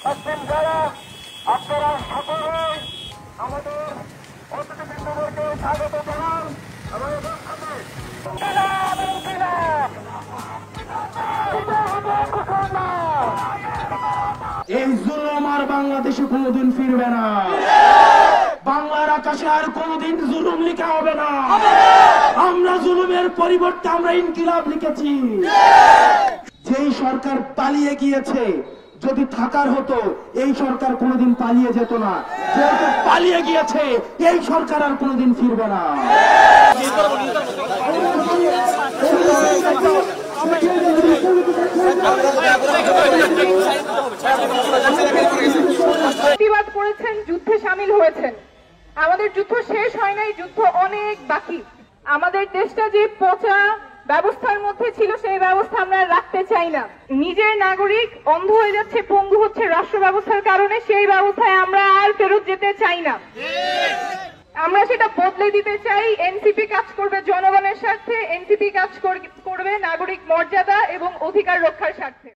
মুসলিম যারা আপনারা সকলে আমাদের অতিথিবৃন্দদেরকে স্বাগত জানান। আমাদের সাথে এই জুলুম আর বাংলাদেশে কোনোদিন ফিরবে না। বাংলার আকাশে আর কোনোদিন জুলুম লেখা হবে না। আমরা জুলুমের পরিবর্তে আমরা ইনকিলাব লিখেছি। যেই সরকার পালিয়ে গিয়েছে, যদি থাকার হতো এই সরকার কোনোদিন পালিয়ে যেত না। যেহেতু পালিয়ে গিয়েছে এই সরকার আর কোনোদিন ফিরবে না। প্রতিবাদ করেছেন, যুদ্ধে সামিল হয়েছেন। আমাদের যুদ্ধ শেষ হয় নাই, যুদ্ধ অনেক বাকি। আমাদের দেশটা যে পচা ব্যবস্থার মধ্যে ছিল সেই ব্যবস্থা আমরা রাখতে চাই না। নিজের নাগরিক অন্ধ হয়ে যাচ্ছে, পঙ্গু হচ্ছে রাষ্ট্র ব্যবস্থার কারণে, সেই ব্যবস্থায় আমরা আর ফেরত যেতে চাই না। আমরা সেটা বদলে দিতে চাই। এনসিপি কাজ করবে জনগণের স্বার্থে, এনসিপি কাজ করবে নাগরিক মর্যাদা এবং অধিকার রক্ষার স্বার্থে।